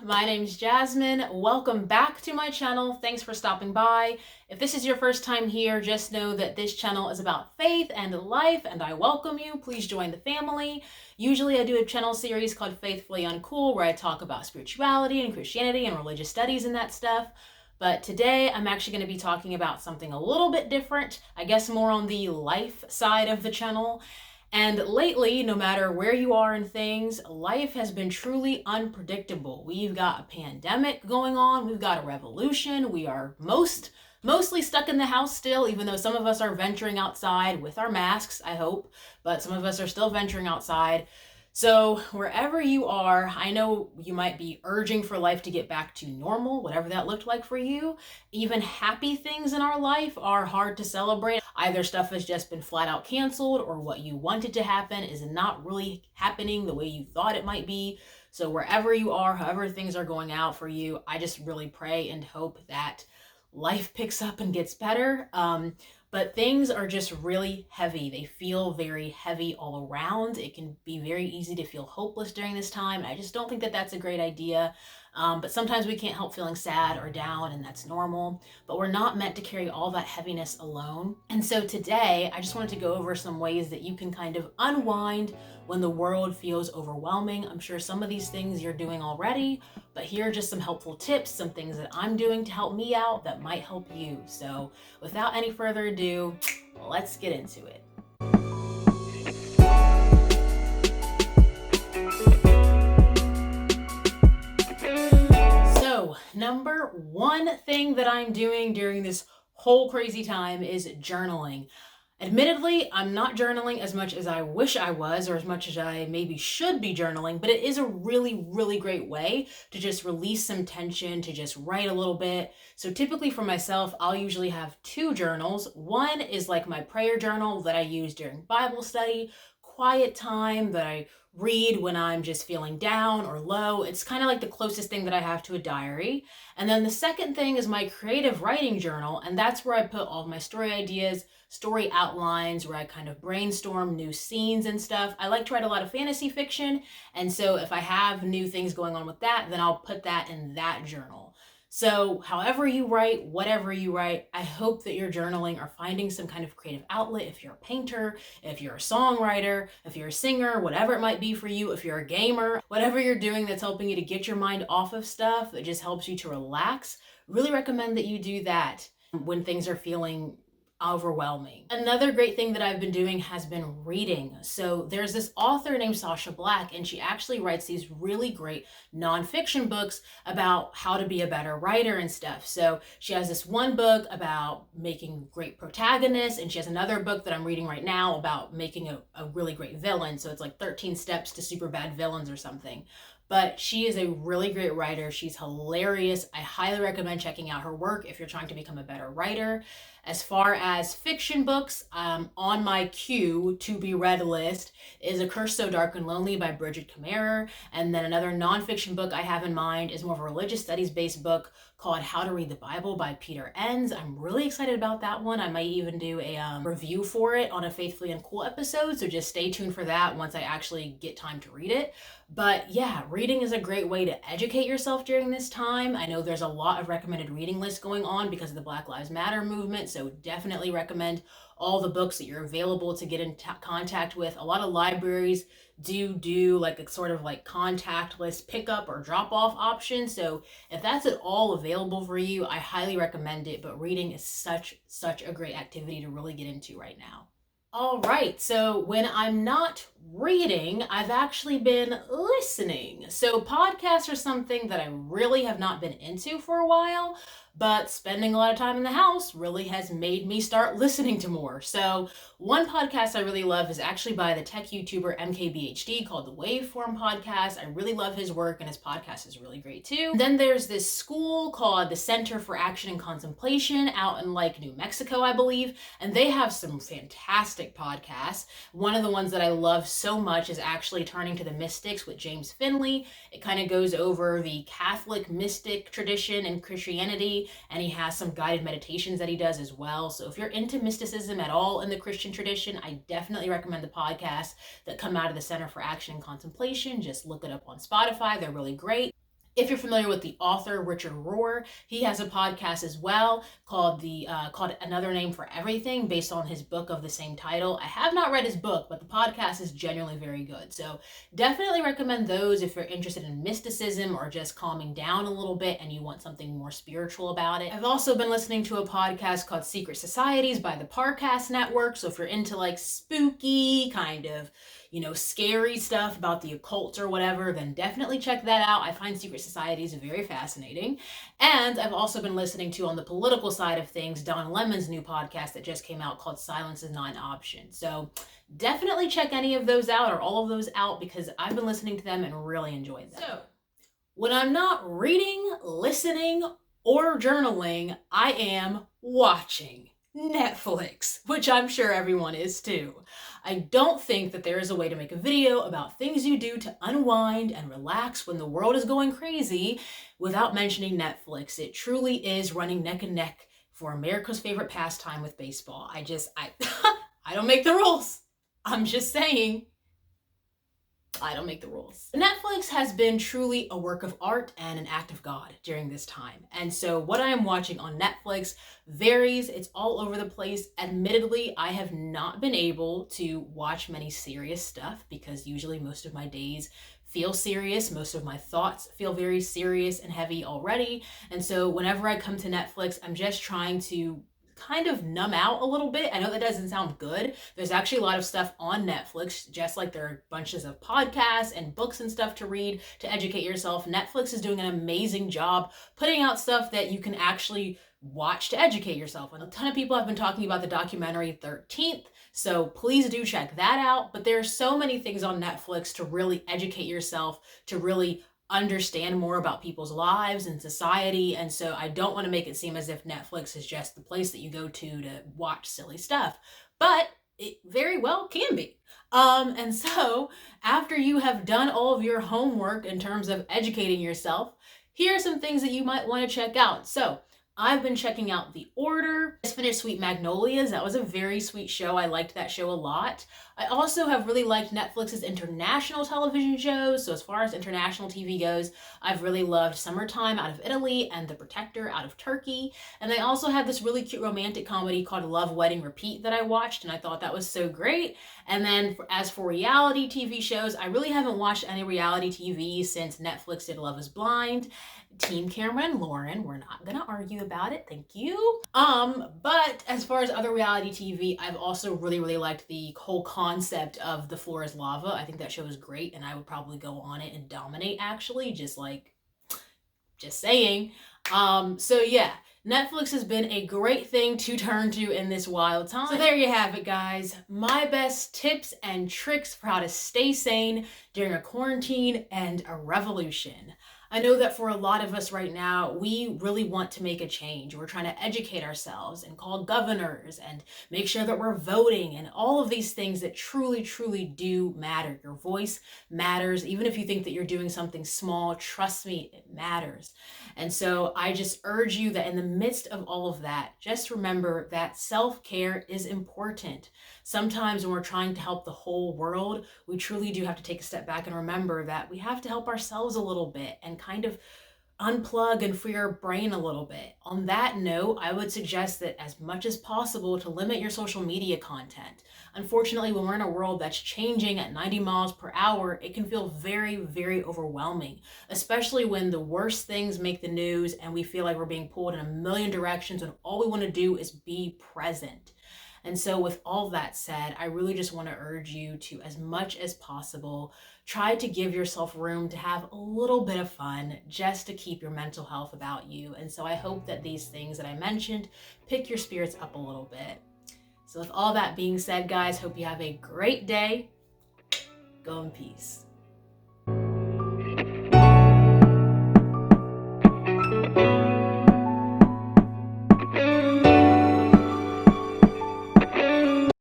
My name's Jasmine. Welcome back to my channel. Thanks for stopping by. If this is your first time here, just know that this channel is about faith and life, and I welcome you. Please join the family. Usually I do a channel series called Faithfully Uncool, where I talk about spirituality and Christianity and religious studies and that stuff. But today I'm actually going to be talking about something a little bit different, I guess more on the life side of the channel. And lately, no matter where you are in things, life has been truly unpredictable. We've got a pandemic going on, we've got a revolution, we are mostly stuck in the house still, even though some of us are venturing outside with our masks, I hope, but some of us are still venturing outside. So wherever you are, I know you might be urging for life to get back to normal, whatever that looked like for you. Even happy things in our life are hard to celebrate. Either stuff has just been flat out canceled, or what you wanted to happen is not really happening the way you thought it might be. So wherever you are, however things are going out for you, I just really pray and hope that life picks up and gets better. But things are just really heavy. They feel very heavy all around. It can be very easy to feel hopeless during this time. I just don't think that that's a great idea. But sometimes we can't help feeling sad or down, and that's normal. But we're not meant to carry all that heaviness alone. And so today, I just wanted to go over some ways that you can kind of unwind when the world feels overwhelming. I'm sure some of these things you're doing already, but here are just some helpful tips, some things that I'm doing to help me out that might help you. So without any further ado, let's get into it. So, number one thing that I'm doing during this whole crazy time is journaling. Admittedly, I'm not journaling as much as I wish I was, or as much as I maybe should be journaling, but it is a really, really great way to just release some tension, to just write a little bit. So typically for myself, I'll usually have two journals. One is like my prayer journal that I use during Bible study, quiet time that I read when I'm just feeling down or low. It's kind of like the closest thing that I have to a diary. And then the second thing is my creative writing journal, and that's where I put all of my story ideas, story outlines, where I kind of brainstorm new scenes and stuff. I like to write a lot of fantasy fiction, and so if I have new things going on with that, then I'll put that in that journal. So however you write, whatever you write, I hope that you're journaling or finding some kind of creative outlet. If you're a painter, if you're a songwriter, if you're a singer, whatever it might be for you, if you're a gamer, whatever you're doing that's helping you to get your mind off of stuff, that just helps you to relax, really recommend that you do that when things are feeling overwhelming. Another great thing that I've been doing has been reading. So there's this author named Sasha Black, and she actually writes these really great nonfiction books about how to be a better writer and stuff. So she has this one book about making great protagonists, and she has another book that I'm reading right now about making a really great villain. So it's like 13 steps to super bad villains or something. But she is a really great writer. She's hilarious. I highly recommend checking out her work if you're trying to become a better writer. As far as fiction books, on my queue to be read list is A Curse So Dark and Lonely by Bridget Kemmerer. And then another nonfiction book I have in mind is more of a religious studies based book called How to Read the Bible by Peter Enns. I'm really excited about that one. I might even do a review for it on a Faithfully Uncool episode, so just stay tuned for that once I actually get time to read it. But yeah, reading is a great way to educate yourself during this time. I know there's a lot of recommended reading lists going on because of the Black Lives Matter movement, so definitely recommend all the books that you're available to get in contact with. A lot of libraries do like a sort of like contactless pickup or drop off option. So if that's at all available for you, I highly recommend it. But reading is such a great activity to really get into right now. All right, so when I'm not reading, I've actually been listening. So podcasts are something that I really have not been into for a while, but spending a lot of time in the house really has made me start listening to more. So one podcast I really love is actually by the tech YouTuber MKBHD called the Waveform Podcast. I really love his work, and his podcast is really great too. Then there's this school called the Center for Action and Contemplation out in like New Mexico, I believe, and they have some fantastic podcasts. One of the ones that I love so much is actually Turning to the Mystics with James Finley. It kind of goes over the Catholic mystic tradition and Christianity, and he has some guided meditations that he does as well. So if you're into mysticism at all in the Christian tradition, I definitely recommend the podcasts that come out of the Center for Action and Contemplation. Just look it up on Spotify. They're really great. If you're familiar with the author Richard Rohr, he has a podcast as well called called Another Name for Everything, based on his book of the same title. I have not read his book, but the podcast is genuinely very good. So definitely recommend those if you're interested in mysticism or just calming down a little bit and you want something more spiritual about it. I've also been listening to a podcast called Secret Societies by the Parcast Network. So if you're into like spooky kind of, scary stuff about the occult or whatever, then definitely check that out. I find secret societies very fascinating. And I've also been listening to, on the political side of things, Don Lemon's new podcast that just came out called Silence is Not an Option. So definitely check any of those out or all of those out, because I've been listening to them and really enjoyed them. So when I'm not reading, listening, or journaling, I am watching Netflix, which I'm sure everyone is too. I don't think that there is a way to make a video about things you do to unwind and relax when the world is going crazy without mentioning Netflix. It truly is running neck and neck for America's favorite pastime with baseball. I don't make the rules. I'm just saying. I don't make the rules. Netflix has been truly a work of art and an act of God during this time. And so what I am watching on Netflix varies. It's all over the place. Admittedly, I have not been able to watch many serious stuff because usually most of my days feel serious. Most of my thoughts feel very serious and heavy already. And so whenever I come to Netflix, I'm just trying to kind of numb out a little bit. I know that doesn't sound good. There's actually a lot of stuff on Netflix, just like there are bunches of podcasts and books and stuff to read to educate yourself. Netflix is doing an amazing job putting out stuff that you can actually watch to educate yourself. And a ton of people have been talking about the documentary 13th, so please do check that out. But there are so many things on Netflix to really educate yourself, to really understand more about people's lives and society. And so I don't want to make it seem as if Netflix is just the place that you go to watch silly stuff, but it very well can be. And so after you have done all of your homework in terms of educating yourself, here are some things that you might want to check out. So I've been checking out The Order. I just finished Sweet Magnolias. That was a very sweet show. I liked that show a lot. I also have really liked Netflix's international television shows. So as far as international TV goes, I've really loved Summertime out of Italy and The Protector out of Turkey. And they also had this really cute romantic comedy called Love, Wedding, Repeat that I watched, and I thought that was so great. And then as for reality TV shows, I really haven't watched any reality TV since Netflix did Love is Blind. Team Cameron and Lauren, we're not gonna argue about it, thank you. But as far as other reality TV, I've also really liked the whole concept of The Floor is Lava. I think that show is great, and I would probably go on it and dominate, actually, just saying. So yeah, Netflix has been a great thing to turn to in this wild time. So there you have it, guys. My best tips and tricks for how to stay sane during a quarantine and a revolution. I know that for a lot of us right now, we really want to make a change. We're trying to educate ourselves and call governors and make sure that we're voting and all of these things that truly do matter. Your voice matters. Even if you think that you're doing something small, trust me, it matters. And so I just urge you that in the midst of all of that, just remember that self-care is important. Sometimes when we're trying to help the whole world, we truly do have to take a step back and remember that we have to help ourselves a little bit and kind of unplug and free our brain a little bit. On that note, I would suggest that as much as possible to limit your social media content. Unfortunately, when we're in a world that's changing at 90 miles per hour, it can feel very overwhelming, especially when the worst things make the news and we feel like we're being pulled in a million directions when all we want to do is be present. And so with all that said, I really just want to urge you to, as much as possible, try to give yourself room to have a little bit of fun just to keep your mental health about you. And so I hope that these things that I mentioned pick your spirits up a little bit. So with all that being said, guys, hope you have a great day. Go in peace.